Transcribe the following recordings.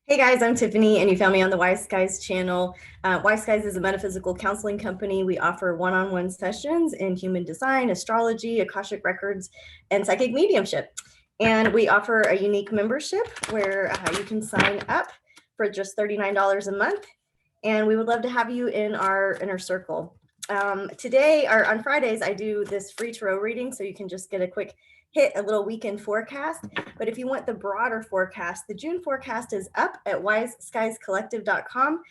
Hey guys, I'm Tiffany, and you found me on the Wise Skies channel. Wise Skies is a metaphysical counseling company. We offer one-on-one sessions in human design, astrology, Akashic records, and psychic mediumship. And we offer a unique membership where you can sign up for just $39 a month. And we would love to have you in our inner circle. Today, or on Fridays, I do this free tarot reading, so you can just get a quick hit, a little weekend forecast. But if you want the broader forecast, the June forecast is up at wiseskiescollective.com.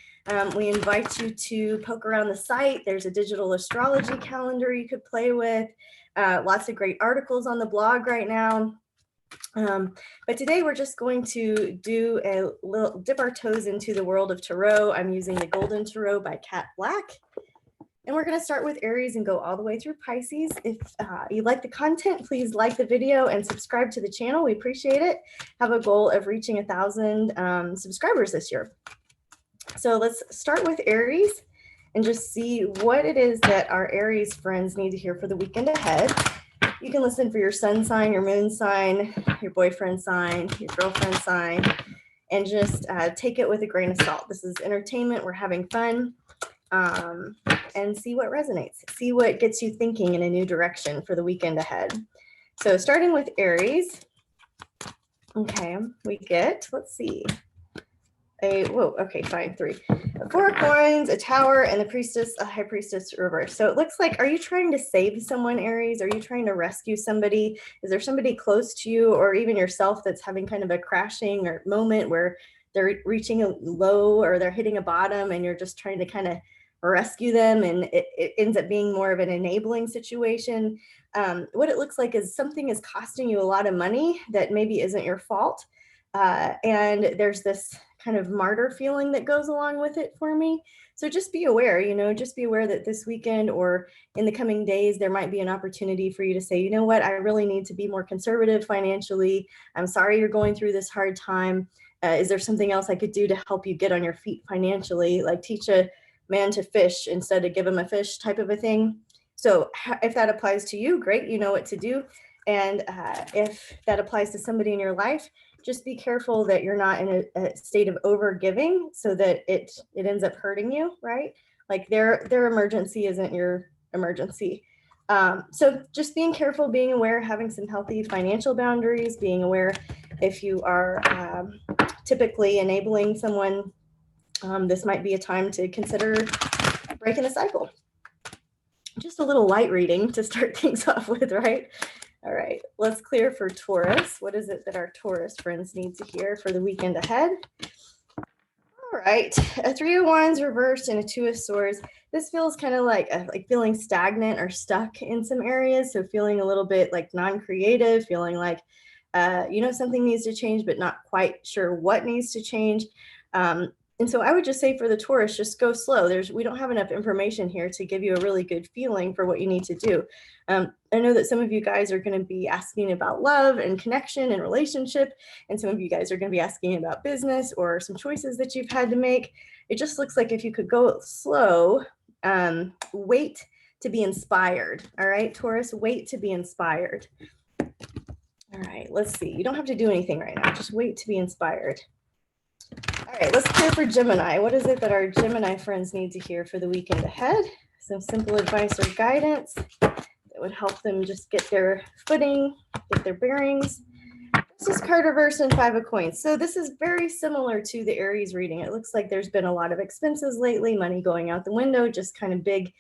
We invite you to poke around the site. There's a digital astrology calendar you could play with. Lots of great articles on the blog right now. But today we're just going to do a little dip our toes into the world of tarot. I'm using the Golden Tarot by Kat Black. And we're going to start with Aries and go all the way through Pisces. If you like the content, please like the video and subscribe to the channel. We appreciate it. Have a goal of reaching 1,000 subscribers this year. So let's start with Aries and just see what it is that our Aries friends need to hear for the weekend ahead. You can listen for your sun sign, your moon sign, your boyfriend sign, your girlfriend sign, and just take it with a grain of salt. This is entertainment. We're having fun. And see what resonates, see what gets you thinking in a new direction for the weekend ahead. So starting with Aries, okay, we get, let's see, three. 4 coins, a tower, and the priestess, a high priestess reverse. So it looks like, are you trying to save someone, Aries? Are you trying to rescue somebody? Is there somebody close to you or even yourself that's having kind of a crashing or moment where they're reaching a low or they're hitting a bottom and you're just trying to kind of rescue them, and it ends up being more of an enabling situation? What it looks like is something is costing you a lot of money that maybe isn't your fault, and there's this kind of martyr feeling that goes along with it for me. So just be aware, just be aware that this weekend or in the coming days, there might be an opportunity for you to say, you know what, I really need to be more conservative financially. I'm sorry you're going through this hard time. Is there something else I could do to help you get on your feet financially? Like teach a man to fish instead of give him a fish type of a thing. So if that applies to you, great, you know what to do. And if that applies to somebody in your life, just be careful that you're not in a state of over giving so that it ends up hurting you, right? Like their emergency isn't your emergency. So just being careful, being aware, having some healthy financial boundaries, being aware if you are typically enabling someone, this might be a time to consider breaking the cycle. Just a little light reading to start things off with, right? All right, let's clear for Taurus. What is it that our Taurus friends need to hear for the weekend ahead? All right, a 3 of Wands reversed and a 2 of Swords. This feels kind of like feeling stagnant or stuck in some areas. So feeling a little bit like non-creative, feeling like, something needs to change, but not quite sure what needs to change. And so I would just say for the Taurus, just go slow. We don't have enough information here to give you a really good feeling for what you need to do. I know that some of you guys are going to be asking about love and connection and relationship, and some of you guys are going to be asking about business or some choices that you've had to make. It just looks like if you could go slow, wait to be inspired. All right, Taurus, wait to be inspired. All right, let's see. You don't have to do anything right now. Just wait to be inspired. All right, let's clear for Gemini. What is it that our Gemini friends need to hear for the weekend ahead? Some simple advice or guidance that would help them just get their footing, get their bearings. This is card reverse and 5 of coins. So this is very similar to the Aries reading. It looks like there's been a lot of expenses lately, money going out the window, just kind of big,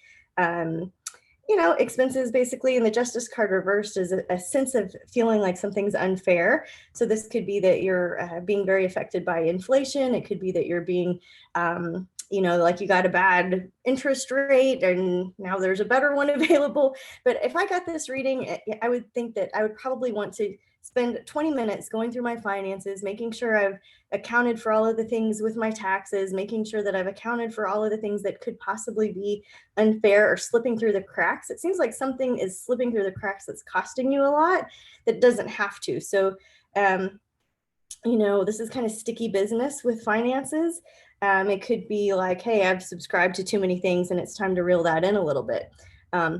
expenses basically. And the Justice card reversed is a sense of feeling like something's unfair. So this could be that you're being very affected by inflation. It could be that you're being, like you got a bad interest rate and now there's a better one available. But if I got this reading, I would think that I would probably want to spend 20 minutes going through my finances, making sure I've accounted for all of the things with my taxes, making sure that I've accounted for all of the things that could possibly be unfair or slipping through the cracks. It seems like something is slipping through the cracks that's costing you a lot that doesn't have to. So, this is kind of sticky business with finances. It could be like, hey, I've subscribed to too many things and it's time to reel that in a little bit.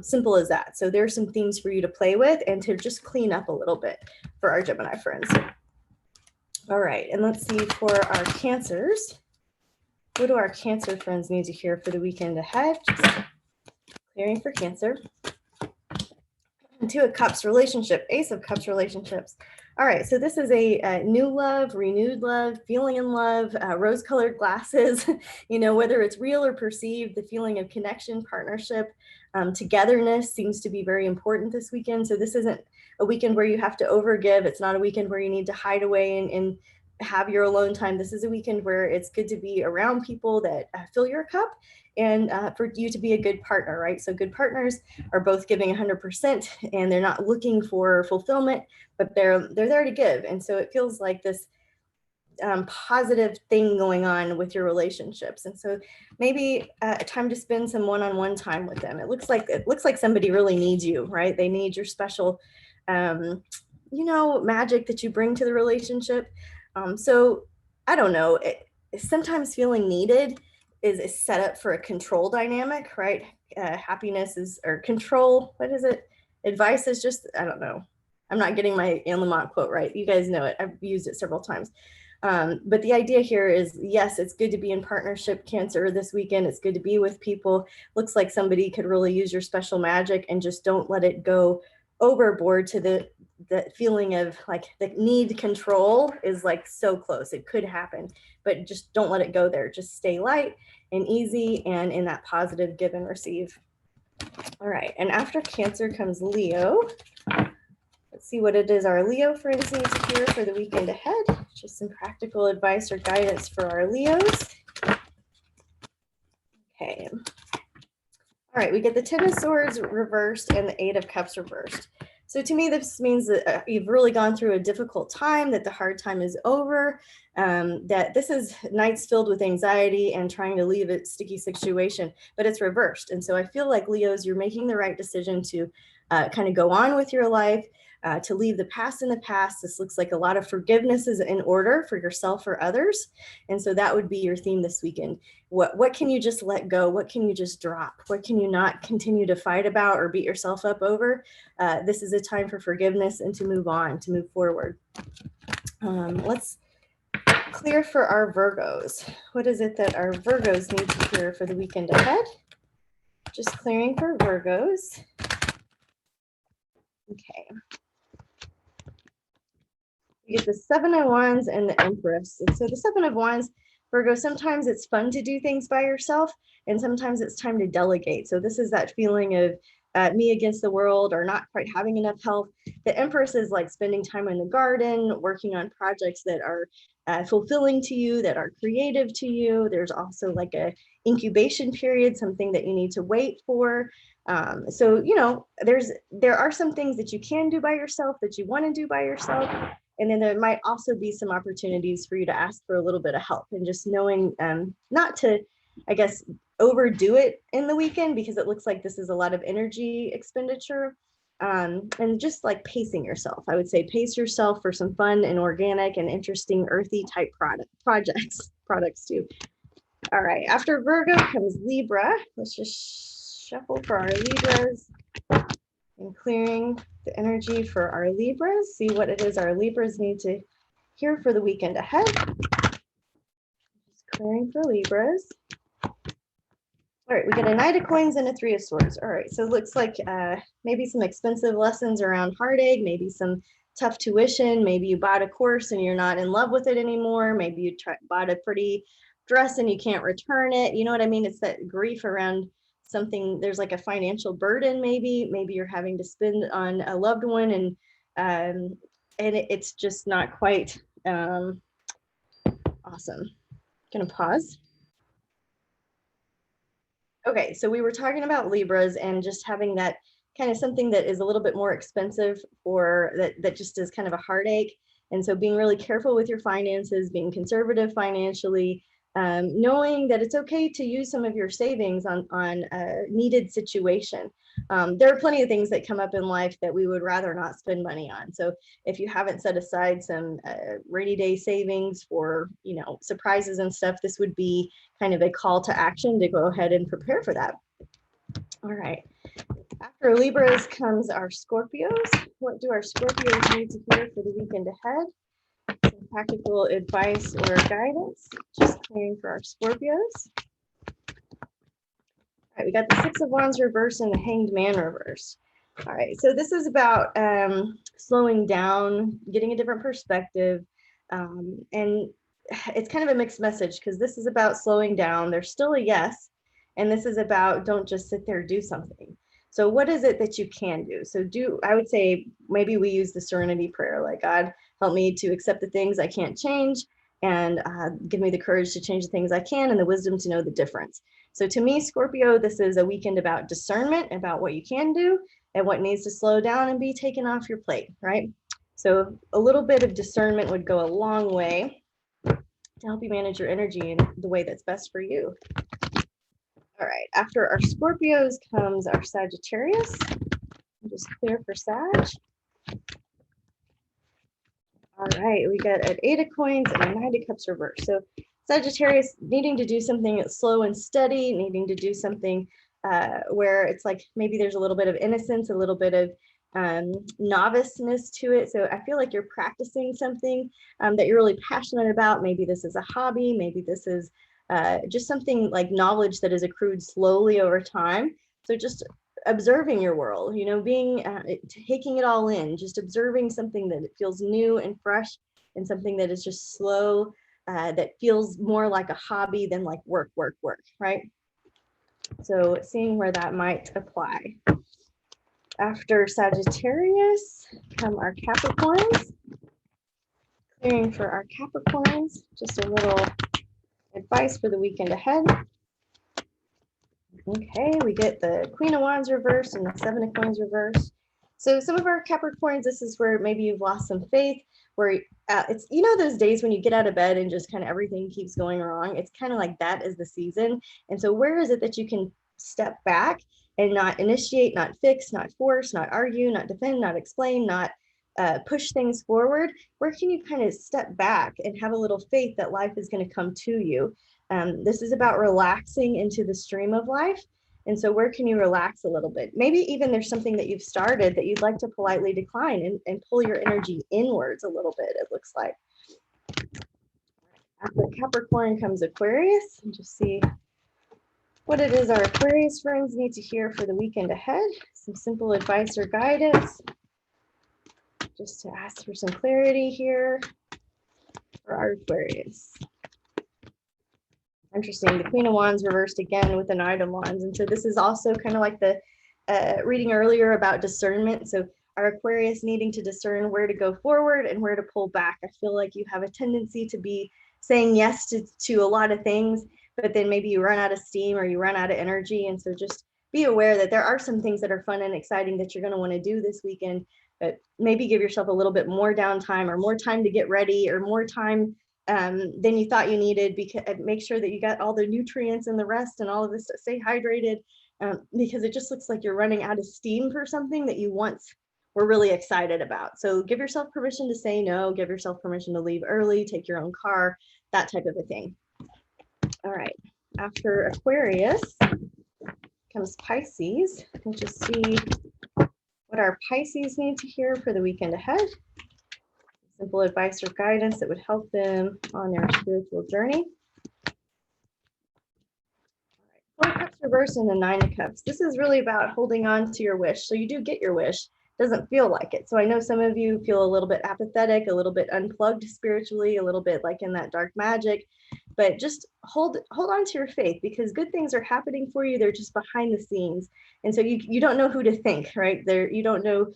Simple as that. So there's some themes for you to play with and to just clean up a little bit for our Gemini friends. All right, and let's see for our Cancers. What do our Cancer friends need to hear for the weekend ahead? Just clearing for Cancer. Two of Cups relationship, Ace of Cups relationships. All right, so this is a new love, renewed love, feeling in love, rose-colored glasses, you know, whether it's real or perceived, the feeling of connection, partnership, togetherness seems to be very important this weekend. So this isn't a weekend where you have to overgive. It's not a weekend where you need to hide away and have your alone time. This is a weekend where it's good to be around people that fill your cup and for you to be a good partner, right? So good partners are both giving 100% and they're not looking for fulfillment, but they're there to give. And so it feels like this positive thing going on with your relationships. And so maybe a time to spend some one-on-one time with them. It looks like somebody really needs you, right? They need your special, you know, magic that you bring to the relationship. So I don't know, sometimes feeling needed is set up for a control dynamic, right? Happiness is, or control, what is it? Advice is just, I don't know. I'm not getting my Anne Lamott quote right. You guys know it. I've used it several times. But the idea here is, yes, it's good to be in partnership, Cancer, this weekend. It's good to be with people. Looks like somebody could really use your special magic, and just don't let it go overboard to the feeling of like the need control is like so close. It could happen, but just don't let it go there. Just stay light and easy and in that positive give and receive. All right, and after Cancer comes Leo. Let's see what it is our Leo friends need to hear for the weekend ahead. Just some practical advice or guidance for our Leos. Okay. All right, we get the Ten of Swords reversed and the Eight of Cups reversed. So to me, this means that you've really gone through a difficult time, that the hard time is over, that this is nights filled with anxiety and trying to leave a sticky situation, but it's reversed. And so I feel like Leos, you're making the right decision to kind of go on with your life, to leave the past in the past. This looks like a lot of forgiveness is in order for yourself or others. And so that would be your theme this weekend. What can you just let go? What can you just drop? What can you not continue to fight about or beat yourself up over? This is a time for forgiveness and to move on, to move forward. Let's clear for our Virgos. What is it that our Virgos need to hear for the weekend ahead? Just clearing for Virgos. Okay. You get the Seven of Wands and the Empress. And so the Seven of Wands, Virgo, sometimes it's fun to do things by yourself, and sometimes it's time to delegate. So this is that feeling of me against the world, or not quite having enough help. The Empress is like spending time in the garden, working on projects that are fulfilling to you, that are creative to you. There's also like a incubation period, something that you need to wait for. So, you know, there are some things that you can do by yourself, that you want to do by yourself. And then there might also be some opportunities for you to ask for a little bit of help, and just knowing not to, I guess, overdo it in the weekend, because it looks like this is a lot of energy expenditure, and just like pacing yourself. I would say pace yourself for some fun and organic and interesting earthy type products too. All right, after Virgo comes Libra. Let's just shuffle for our Libras and clearing the energy for our Libras. See what it is our Libras need to hear for the weekend ahead. Just clearing for Libras. All right, we get a Knight of Coins and a Three of Swords. All right, so it looks like maybe some expensive lessons around heartache, maybe some tough tuition, maybe you bought a course and you're not in love with it anymore, maybe you bought a pretty dress and you can't return it. You know what I mean? It's that grief around something. There's like a financial burden, maybe you're having to spend on a loved one, and it's just not quite awesome. Gonna pause. Okay, so we were talking about Libras and just having that kind of something that is a little bit more expensive, or that just is kind of a heartache. And so being really careful with your finances, being conservative financially, knowing that it's okay to use some of your savings on a needed situation. There are plenty of things that come up in life that we would rather not spend money on. So if you haven't set aside some rainy day savings for, you know, surprises and stuff, this would be kind of a call to action to go ahead and prepare for that. All right. After Libras comes our Scorpios. What do our Scorpios need to hear for the weekend ahead? Some practical advice or guidance. Just clearing for our Scorpios. All right, we got the Six of Wands reverse and the Hanged Man reverse. All right, so this is about slowing down, getting a different perspective, and it's kind of a mixed message because this is about slowing down. There's still a yes, and this is about don't just sit there, do something. So what is it that you can do? So I would say maybe we use the serenity prayer, like God, help me to accept the things I can't change and give me the courage to change the things I can and the wisdom to know the difference. So to me, Scorpio, this is a weekend about discernment, about what you can do and what needs to slow down and be taken off your plate, right? So a little bit of discernment would go a long way to help you manage your energy in the way that's best for you. All right, after our Scorpios comes our Sagittarius. Just clear for Sag. All right, we got an Eight of Coins and a Nine of Cups reverse. So Sagittarius needing to do something slow and steady, needing to do something where it's like maybe there's a little bit of innocence, a little bit of noviceness to it. So I feel like you're practicing something that you're really passionate about. Maybe this is a hobby, maybe this is just something like knowledge that is accrued slowly over time. So just observing your world, you know, being taking it all in, just observing something that it feels new and fresh and something that is just slow, that feels more like a hobby than like work, right? So seeing where that might apply. After Sagittarius come our Capricorns. Clearing for our Capricorns, just a little advice for the weekend ahead. Okay, we get the Queen of Wands reverse and the Seven of Coins reverse. So some of our Capricorns, this is where maybe you've lost some faith, where it's, you know, those days when you get out of bed and just kind of everything keeps going wrong. It's kind of like that is the season. And so where is it that you can step back and not initiate, not fix, not force, not argue, not defend, not explain, not push things forward? Where can you kind of step back and have a little faith that life is going to come to you? This is about relaxing into the stream of life. And so where can you relax a little bit? Maybe even there's something that you've started that you'd like to politely decline and pull your energy inwards a little bit, it looks like. After Capricorn comes Aquarius, and just see what it is our Aquarius friends need to hear for the weekend ahead. Some simple advice or guidance. Just to ask for some clarity here for our Aquarius. Interesting, the Queen of Wands reversed again with the Knight of Wands. And so this is also kind of like the reading earlier about discernment. So our Aquarius needing to discern where to go forward and where to pull back. I feel like you have a tendency to be saying yes to a lot of things, but then maybe you run out of steam or you run out of energy. And so just be aware that there are some things that are fun and exciting that you're going to want to do this weekend, but maybe give yourself a little bit more downtime or more time to get ready or more time than you thought you needed, because make sure that you got all the nutrients and the rest and all of this to stay hydrated, because it just looks like you're running out of steam for something that you once were really excited about. So give yourself permission to say no, give yourself permission to leave early, take your own car, that type of a thing. All right, after Aquarius comes Pisces. We'll just see what our Pisces need to hear for the weekend ahead. Simple advice or guidance that would help them on their spiritual journey. All right, 4 of Cups reverse and the 9 of Cups. This is really about holding on to your wish. So you do get your wish. Doesn't feel like it. So I know some of you feel a little bit apathetic, a little bit unplugged spiritually, a little bit like in that dark magic, but just hold on to your faith, because good things are happening for you. They're just behind the scenes. And so you don't know who to think, right? You don't know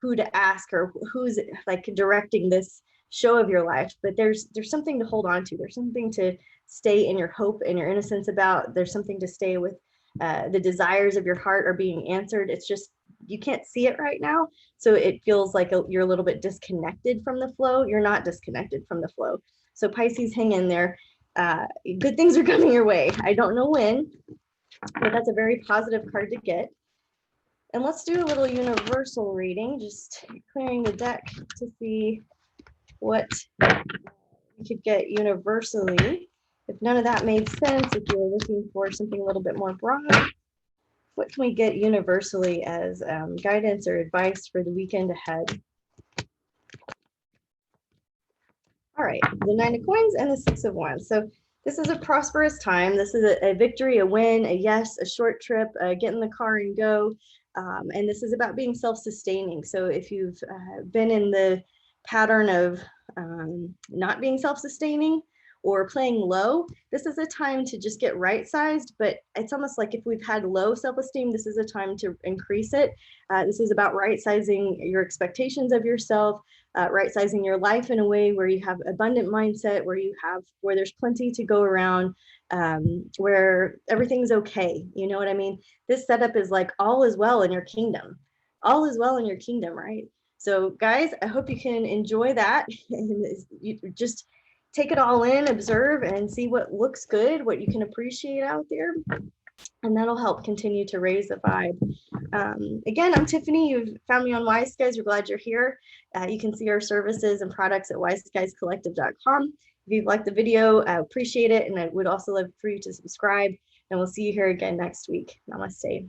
who to ask or who's like directing this show of your life, but there's something to hold on to. There's something to stay in your hope and your innocence about. There's something to stay with. The desires of your heart are being answered. It's just, you can't see it right now. So it feels like you're a little bit disconnected from the flow. You're not disconnected from the flow. So Pisces, hang in there. Good things are coming your way. I don't know when, but that's a very positive card to get. And let's do a little universal reading, just clearing the deck to see what we could get universally. If none of that made sense, if you were looking for something a little bit more broad, what can we get universally as guidance or advice for the weekend ahead? All right, the Nine of Coins and the Six of Wands. So this is a prosperous time. This is a victory, a win, a yes, a short trip, get in the car and go. And this is about being self-sustaining. So if you've been in the pattern of not being self-sustaining or playing low, this is a time to just get right-sized. But it's almost like if we've had low self-esteem, this is a time to increase it. This is about right-sizing your expectations of yourself, right-sizing your life in a way where you have abundant mindset, where there's plenty to go around, where everything's okay. You know what I mean? This setup is like all is well in your kingdom. All is well in your kingdom, right? So guys, I hope you can enjoy that and you just take it all in, observe, and see what looks good, what you can appreciate out there. And that'll help continue to raise the vibe. Again, I'm Tiffany. You've found me on Wise Guys. We're glad you're here. You can see our services and products at wiseguyscollective.com. If you've liked the video, I appreciate it. And I would also love for you to subscribe. And we'll see you here again next week. Namaste.